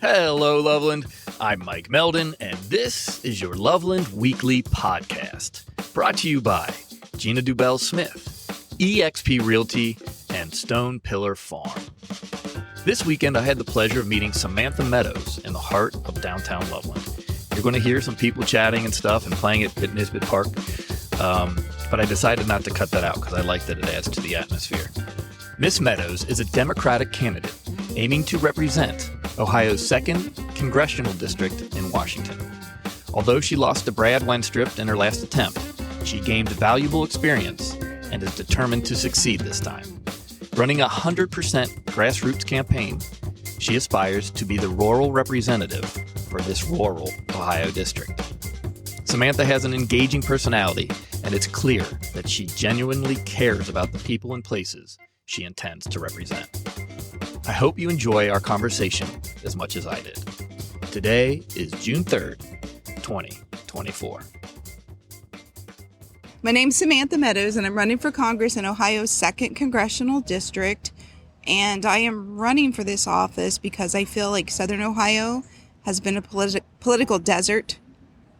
Hello, Loveland. I'm Mike Meldon, and this is your Loveland Weekly Podcast, brought to you by Gina Dubell-Smith, eXp Realty, and Stone Pillar Farm. This weekend, I had the pleasure of meeting Samantha Meadows in the heart of downtown Loveland. You're going to hear some people chatting and stuff and playing at Nisbet Park, but I decided not to cut that out because I like that it adds to the atmosphere. Miss Meadows is a Democratic candidate aiming to represent Ohio's 2nd Congressional District in Washington. Although she lost to Brad Wenstrup in her last attempt, she gained valuable experience and is determined to succeed this time. Running a 100% grassroots campaign, she aspires to be the rural representative for this rural Ohio district. Samantha has an engaging personality, and it's clear that she genuinely cares about the people and places she intends to represent. I hope you enjoy our conversation as much as I did. Today is June 3rd, 2024. My name's Samantha Meadows, and I'm running for Congress in Ohio's 2nd Congressional District. And I am running for this office because I feel like Southern Ohio has been a political desert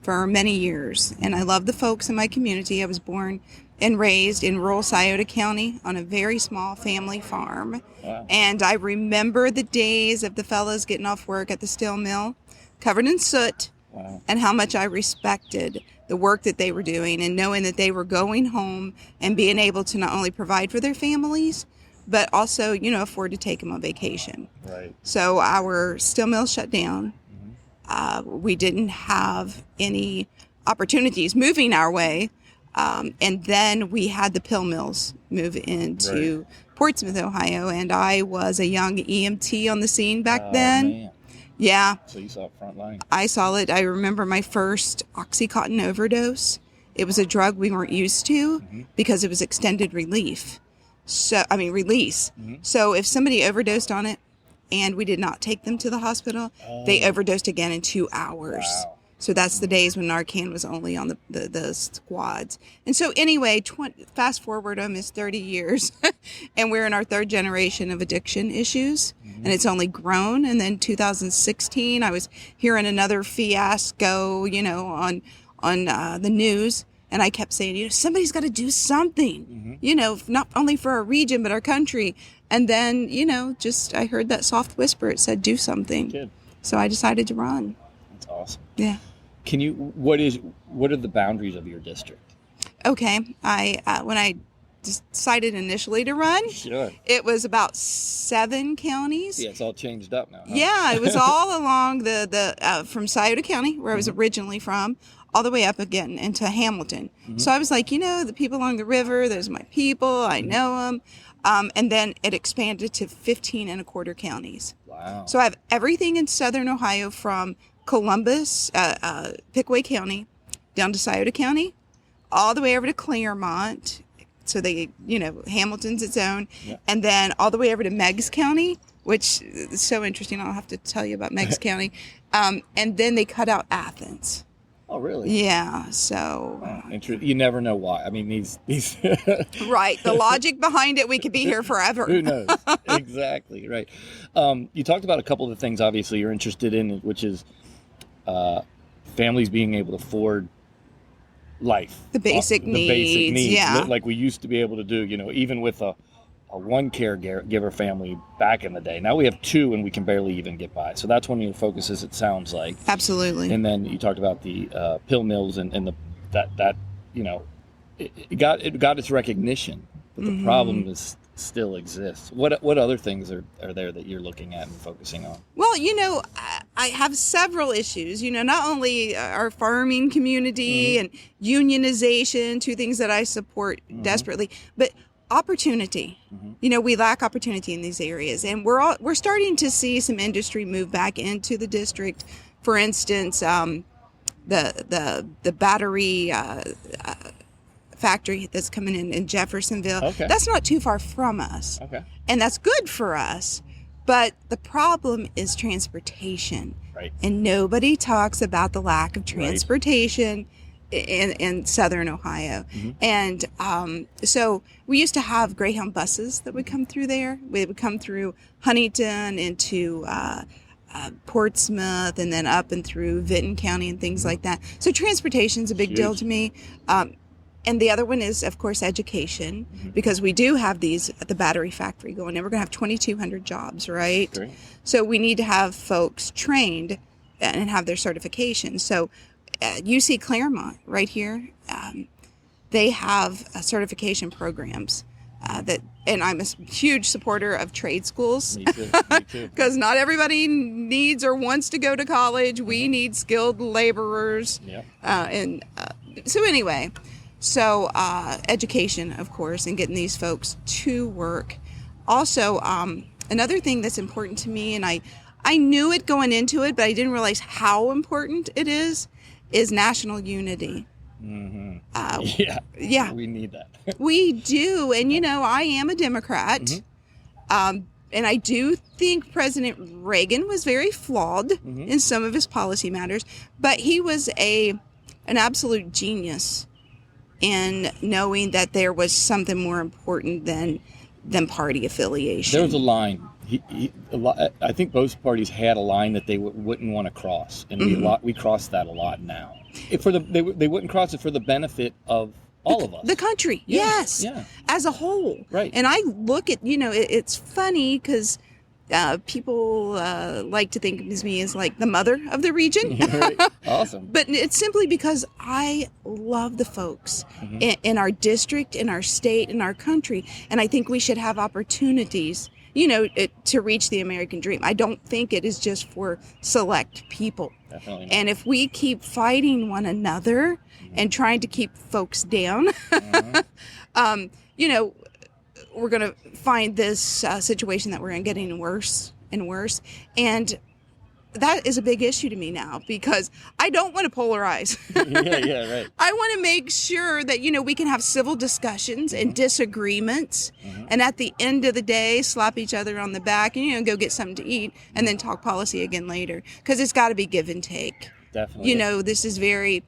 for many years. And I love the folks in my community. I was born and raised in rural Scioto County on a very small family farm. Wow. And I remember the days of the fellows getting off work at the steel mill covered in soot. Wow. And how much I respected the work that they were doing, and knowing that they were going home and being able to not only provide for their families, but also, afford to take them on vacation. Right. So our steel mill shut down. Mm-hmm. We didn't have any opportunities moving our way. And then we had the pill mills move into Portsmouth, Ohio, and I was a young EMT on the scene back then. Man. Yeah. So you saw it front line. I saw it. I remember my first Oxycontin overdose. It was a drug we weren't used to because it was extended release. Mm-hmm. So if somebody overdosed on it and we did not take them to the hospital, they overdosed again in 2 hours. Wow. So that's the days when Narcan was only on the squads. And so anyway, fast forward almost 30 years, and we're in our 3rd generation of addiction issues, and it's only grown. And then 2016, I was hearing another fiasco, on the news, and I kept saying, somebody's got to do something, not only for our region, but our country. And then, I heard that soft whisper. It said, do something. Good. So I decided to run. That's awesome. Yeah. What are the boundaries of your district? Okay. When I decided initially to run, it was about 7 counties. Yeah, it's all changed up now. Huh? Yeah, it was all along the from Scioto County, where I was originally from, all the way up again into Hamilton. Mm-hmm. So I was like, the people along the river, those are my people, I know them. And then it expanded to 15 and a quarter counties. Wow. So I have everything in Southern Ohio from Columbus, Pickaway County, down to Scioto County, all the way over to Claremont. So Hamilton's its own. Yeah. And then all the way over to Meigs County, which is so interesting. I'll have to tell you about Meigs County. And then they cut out Athens. Oh, really? Yeah. So you never know why. I mean, these right. The logic behind it, we could be here forever. Who knows? Exactly. Right. You talked about a couple of the things, obviously, you're interested in, which is families being able to afford life. The basic needs. Yeah. Like we used to be able to do, even with a one caregiver family back in the day. Now we have 2 and we can barely even get by. So that's one of your focuses, it sounds like. Absolutely. And then you talked about the pill mills and it got its recognition, but the problem still exists. What other things are there that you're looking at and focusing on? Well, I have several issues. Not only our farming community and unionization, 2 things that I support desperately, but opportunity. We lack opportunity in these areas, and we're starting to see some industry move back into the district. For instance, the battery factory that's coming in Jeffersonville. Okay. That's not too far from us. Okay. And that's good for us. But the problem is transportation. Right. And nobody talks about the lack of transportation in Southern Ohio. And so we used to have Greyhound buses that would come through there. We would come through Huntington into Portsmouth and then up and through Vinton County and things like that. So transportation's a big deal to me. And the other one is, of course, education, because we do have these at the battery factory going in. We're going to have 2,200 jobs, right? Great. So we need to have folks trained and have their certification. So UC Claremont right here, they have certification programs and I'm a huge supporter of trade schools. Me too. Me too. Because not everybody needs or wants to go to college. We need skilled laborers. Yep. So anyway, education, of course, and getting these folks to work. Also, another thing that's important to me, and I knew it going into it, but I didn't realize how important it is national unity. Yeah. We need that. We do. And, I am a Democrat. And I do think President Reagan was very flawed in some of his policy matters, but he was an absolute genius in knowing that there was something more important than party affiliation. There was a line. I think both parties had a line that they wouldn't want to cross, and we cross that a lot now. They wouldn't cross it for the benefit of all of us. The country, yes, as a whole. Right. And I look at, it's funny because people like to think of me as like the mother of the region. Right. Awesome. But it's simply because I love the folks in our district, in our state, in our country. And I think we should have opportunities, to reach the American dream. I don't think it is just for select people. Definitely not. And if we keep fighting one another and trying to keep folks down, we're going to find this situation that we're in getting worse and worse. And that is a big issue to me now because I don't want to polarize. Yeah, right. I want to make sure that, we can have civil discussions and disagreements. And at the end of the day, slap each other on the back and, go get something to eat and then talk policy again later. Because it's got to be give and take. Definitely. This is very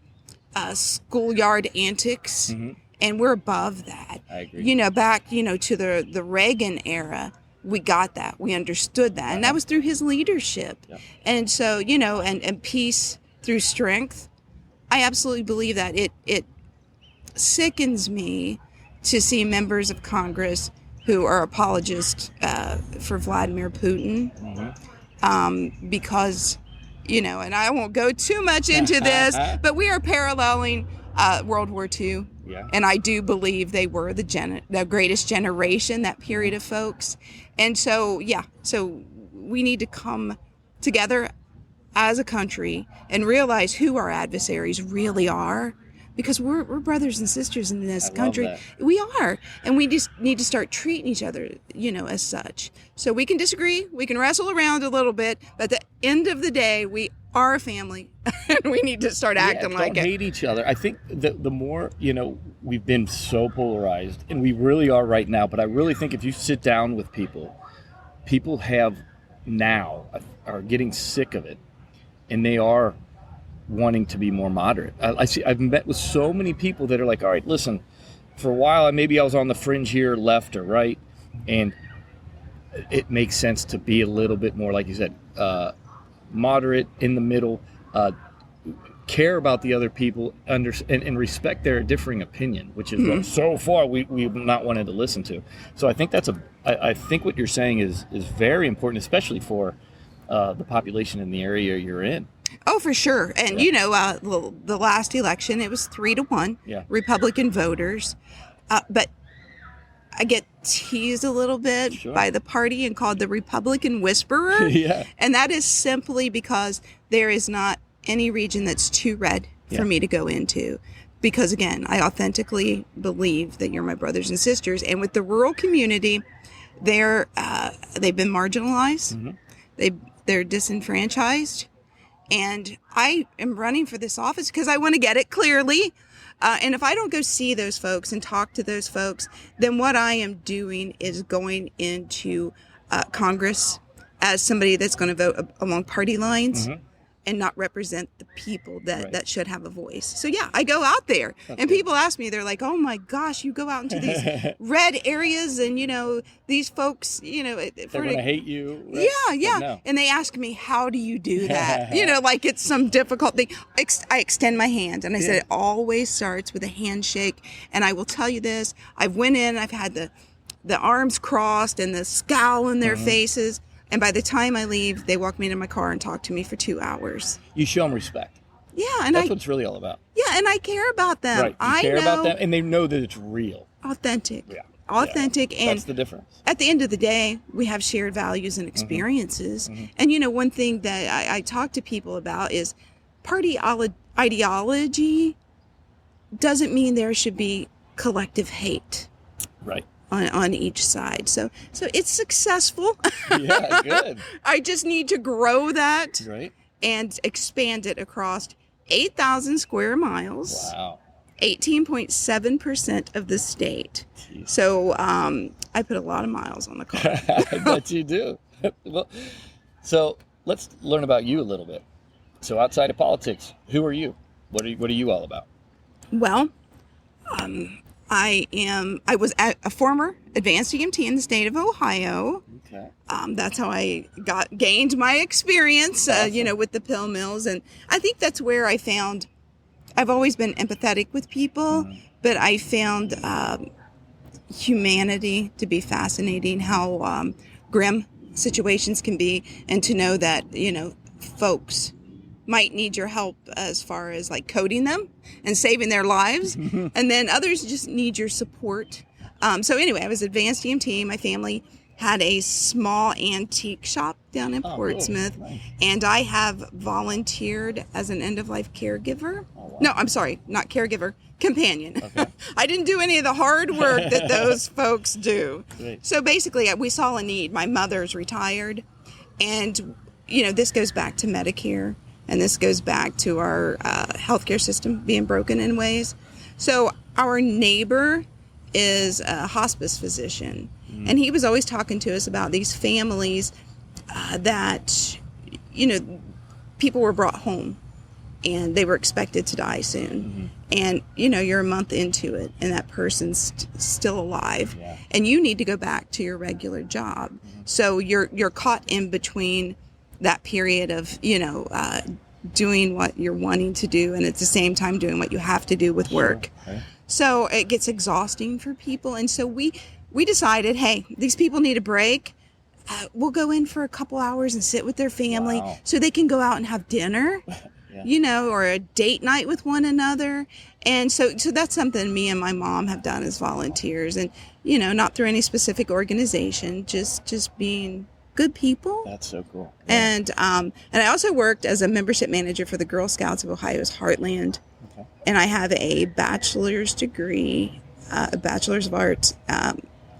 schoolyard antics. And we're above that. I agree. Back, to the Reagan era, we got that. We understood that. And that was through his leadership. Yep. And so, and peace through strength. I absolutely believe that. It sickens me to see members of Congress who are apologists for Vladimir Putin. Because, and I won't go too much into this, but we are paralleling World War II. Yeah. And I do believe they were the greatest generation, that period of folks. And so, so we need to come together as a country and realize who our adversaries really are, because we're brothers and sisters in this country. We are. And we just need to start treating each other, as such. So we can disagree, we can wrestle around a little bit, but at the end of the day, we are a family and we need to start acting like it. Don't hate each other. I think the more, we've been so polarized, and we really are right now, but I really think if you sit down with people have now are getting sick of it, and they are wanting to be more moderate. I've met with so many people that are like, all right, listen, for a while maybe I was on the fringe here, left or right, and it makes sense to be a little bit more, like you said, moderate, in the middle, care about the other people, and respect their differing opinion, which is what so far we've not wanted to listen to. So I think I think what you're saying is very important, especially for the population in the area you're in. Oh, for sure. And, the last election, it was 3-1 Republican voters. But I get teased a little bit by the party and called the Republican Whisperer. And that is simply because there is not any region that's too red for me to go into. Because, again, I authentically believe that you're my brothers and sisters. And with the rural community, they've been marginalized. They're disenfranchised. And I am running for this office because I want to get it clearly. And if I don't go see those folks and talk to those folks, then what I am doing is going into Congress as somebody that's going to vote along party lines. and not represent the people that, Right. that should have a voice. So yeah, I go out there and people ask me, they're like, oh my gosh, you go out into these red areas and, these folks, They're going to hate you. Right? Yeah. But no. And they ask me, how do you do that? Like it's some difficult thing. I extend my hand and I said, it always starts with a handshake. And I will tell you this, I've went in, I've had the arms crossed and the scowl in their faces. And by the time I leave, they walk me into my car and talk to me for 2 hours. You show them respect. Yeah. And That's what it's really all about. Yeah. And I care about them. Right. You care about them and they know that it's real. Authentic. Yeah. Authentic. Yeah. And that's the difference. at the end of the day, we have shared values and experiences. And, one thing that I talk to people about is party ideology doesn't mean there should be collective hate. Right. On each side. So it's successful. Yeah, good. I just need to grow that Right. and expand it across 8,000 square miles. Wow. 18.7% of the state. Jeez. So I put a lot of miles on the car. I bet you do. Well, so let's learn about you a little bit. So outside of politics, who are you? What are you all about? Well, I was a former advanced EMT in the state of Ohio. Okay. That's how I gained my experience, Awesome. with the pill mills. And I think that's where I found, I've always been empathetic with people, but I found humanity to be fascinating, how grim situations can be, and to know that, folks might need your help as far as like coding them and saving their lives. And then others just need your support. So anyway, I was advanced EMT. My family had a small antique shop down in Portsmouth. Cool. Nice. And I have volunteered as an end-of-life caregiver. Oh, wow. No, I'm sorry, not caregiver, companion. Okay. I didn't do any of the hard work that those folks do. Great. So basically, we saw a need. My mother's retired. And, this goes back to Medicare. And this goes back to our healthcare system being broken in ways. So our neighbor is a hospice physician. And he was always talking to us about these families that, people were brought home and they were expected to die soon. And, you're a month into it and that person's still alive. Yeah. And you need to go back to your regular job. So you're caught in between that period of, doing what you're wanting to do and at the same time doing what you have to do with work. Okay. So it gets exhausting for people. And so we decided, hey, these people need a break. We'll go in for a couple hours and sit with their family Wow. so they can go out and have dinner, Yeah. or a date night with one another. And so that's something me and my mom have done as volunteers, and, not through any specific organization, just being good people. That's so cool. And I also worked as a membership manager for the Girl Scouts of Ohio's Heartland. Okay. And I have a bachelor's degree, a bachelor's of arts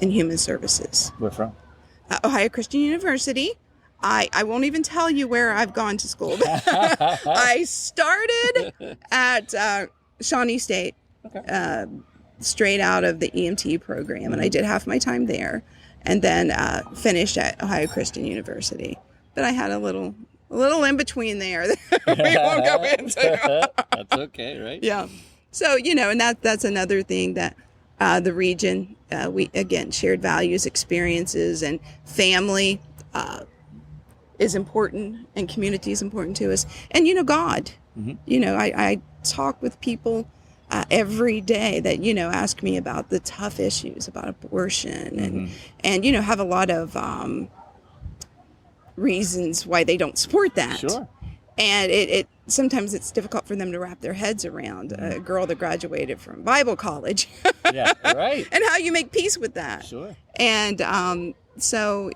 in human services. Where from? Ohio Christian University. I won't even tell you where I've gone to school. I started at Shawnee State, Okay. straight out of the EMT program, and I did half my time there, and then finished at Ohio Christian University. But I had a little in between there that we won't go into. That's okay, right? Yeah. So, and that's another thing that the region, we, again, shared values, experiences, and family is important, and community is important to us. And, God, I talk with people every day that, ask me about the tough issues about abortion and have a lot of reasons why they don't support that. Sure. And it sometimes it's difficult for them to wrap their heads around a girl that graduated from Bible college. Yeah, right. And how you make peace with that. Sure. And so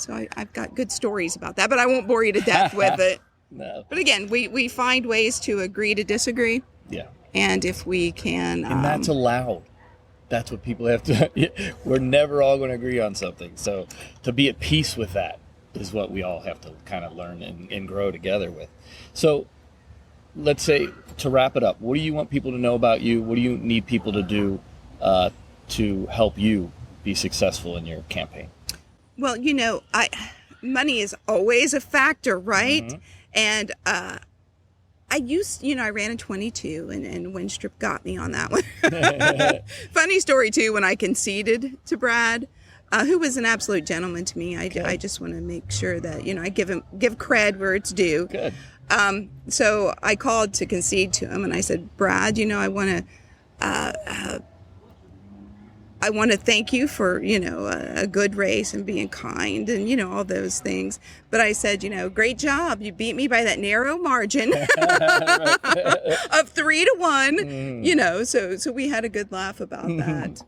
I've got good stories about that, but I won't bore you to death with it. No. But again, we find ways to agree to disagree. Yeah. And if we can... And that's allowed. That's what people have to... We're never all going to agree on something. So to be at peace with that is what we all have to kind of learn and grow together with. So let's say, to wrap it up, what do you want people to know about you? What do you need people to do to help you be successful in your campaign? Well, money is always a factor, right? And I ran in 22 and Winstrip got me on that one. Funny story too, when I conceded to Brad, who was an absolute gentleman to me. I just want to make sure that, I give cred where it's due. Good. So I called to concede to him and I said, Brad, I want to thank you for, a good race and being kind and, all those things. But I said, great job. You beat me by that narrow margin of 3-1, so we had a good laugh about that.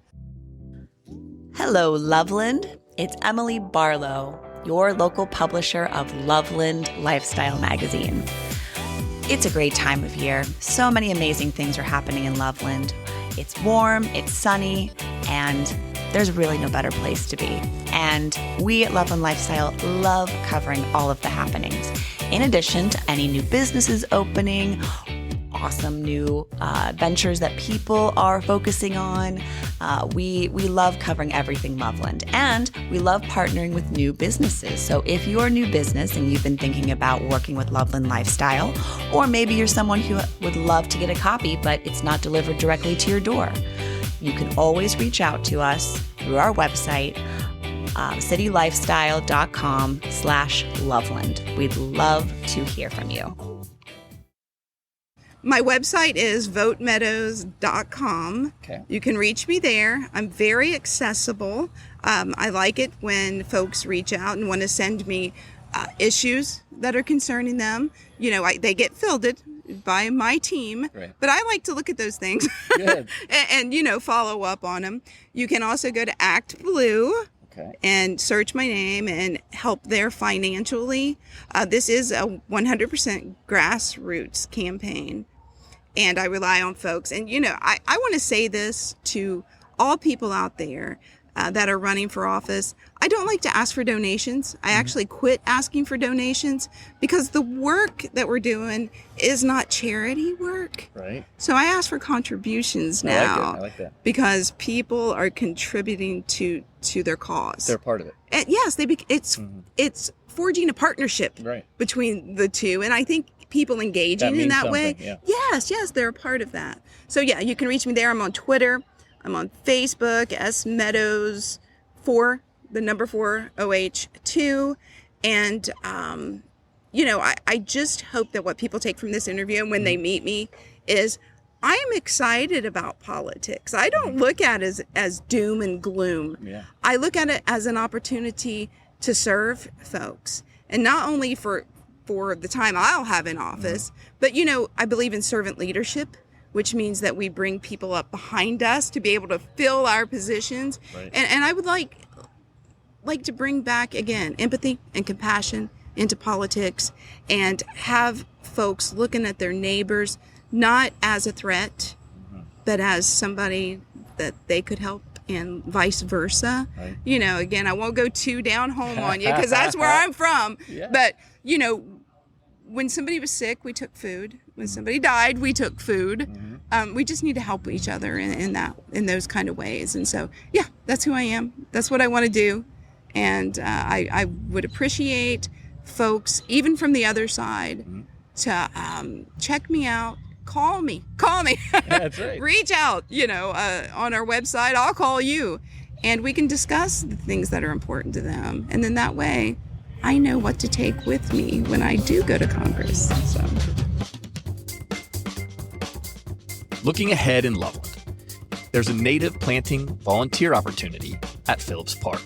Hello, Loveland. It's Emily Barlow, your local publisher of Loveland Lifestyle Magazine. It's a great time of year. So many amazing things are happening in Loveland. It's warm, it's sunny, and there's really no better place to be. And we at Loveland Lifestyle love covering all of the happenings. In addition to any new businesses opening, awesome new ventures that people are focusing on. We love covering everything Loveland, and we love partnering with new businesses. So if you're a new business and you've been thinking about working with Loveland Lifestyle, or maybe you're someone who would love to get a copy, but it's not delivered directly to your door, you can always reach out to us through our website, citylifestyle.com/Loveland. We'd love to hear from you. My website is votemeadows.com. Okay. You can reach me there. I'm very accessible. I like it when folks reach out and want to send me issues that are concerning them. They get fielded by my team, right, but I like to look at those things Good. and follow up on them. You can also go to Act Blue. Okay. And search my name and help there financially. This is a 100% grassroots campaign, and I rely on folks. And, I want to say this to all people out there that are running for office. I don't like to ask for donations. I actually quit asking for donations because the work that we're doing is not charity work. Right. So I ask for contributions now. I like that. Because people are contributing to their cause. They're part of it. And yes, it's forging a partnership Right. between the two. And I think people engaging in that way, yeah. yes, they're a part of that. So yeah, you can reach me there. I'm on Twitter. I'm on Facebook, Meadows 4, the number 4, OH2. And, I just hope that what people take from this interview and when they meet me is I am excited about politics. I don't look at it as doom and gloom. Yeah. I look at it as an opportunity to serve folks. And not only for the time I'll have in office, but, I believe in servant leadership, which means that we bring people up behind us to be able to fill our positions. Right. And I would like to bring back, again, empathy and compassion into politics and have folks looking at their neighbors not as a threat, but as somebody that they could help and vice versa. Right. Again, I won't go too down home on you because that's where I'm from. Yeah. But, when somebody was sick, we took food. When somebody died, we took food. We just need to help each other in those kind of ways. And so, yeah, that's who I am. That's what I want to do. And I would appreciate folks, even from the other side, to check me out. Call me. That's right. Reach out, on our website. I'll call you. And we can discuss the things that are important to them. And then that way, I know what to take with me when I do go to Congress. So, Looking ahead in Loveland, there's a native planting volunteer opportunity at Phillips Park.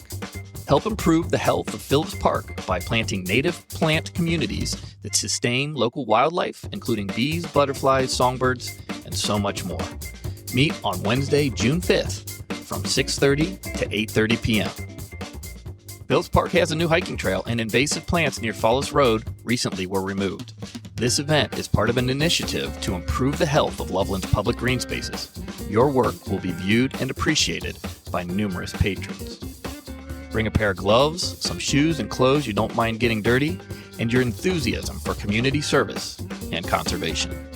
Help improve the health of Phillips Park by planting native plant communities that sustain local wildlife, including bees, butterflies, songbirds, and so much more. Meet on Wednesday, June 5th from 6:30 to 8:30 p.m. Phillips Park has a new hiking trail, and invasive plants near Fallis Road recently were removed. This event is part of an initiative to improve the health of Loveland's public green spaces. Your work will be viewed and appreciated by numerous patrons. Bring a pair of gloves, some shoes and clothes you don't mind getting dirty, and your enthusiasm for community service and conservation.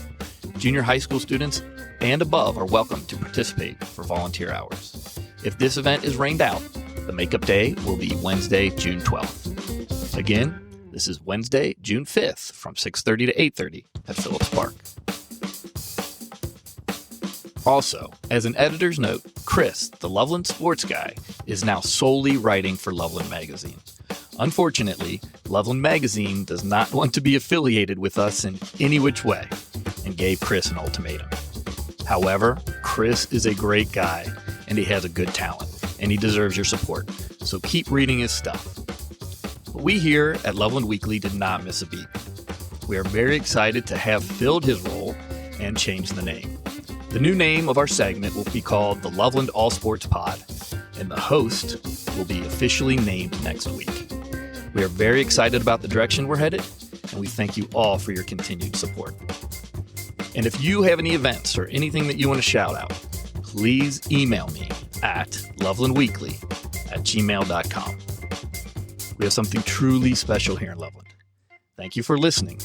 Junior high school students and above are welcome to participate for volunteer hours. If this event is rained out, the makeup day will be Wednesday, June 12th. Again, this is Wednesday, June 5th from 6:30 to 8:30 at Phillips Park. Also, as an editor's note, Chris, the Loveland sports guy, is now solely writing for Loveland Magazine. Unfortunately, Loveland Magazine does not want to be affiliated with us in any which way and gave Chris an ultimatum. However, Chris is a great guy and he has a good talent and he deserves your support, so keep reading his stuff. But we here at Loveland Weekly did not miss a beat. We are very excited to have filled his role and changed the name. The new name of our segment will be called the Loveland All Sports Pod, and the host will be officially named next week. We are very excited about the direction we're headed, and we thank you all for your continued support. And if you have any events or anything that you want to shout out, please email me at lovelandweekly@gmail.com. We have something truly special here in Loveland. Thank you for listening,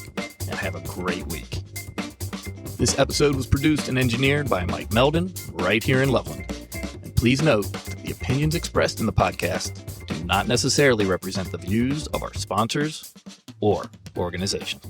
and have a great week. This episode was produced and engineered by Mike Meldon, right here in Loveland. And please note that the opinions expressed in the podcast do not necessarily represent the views of our sponsors or organization.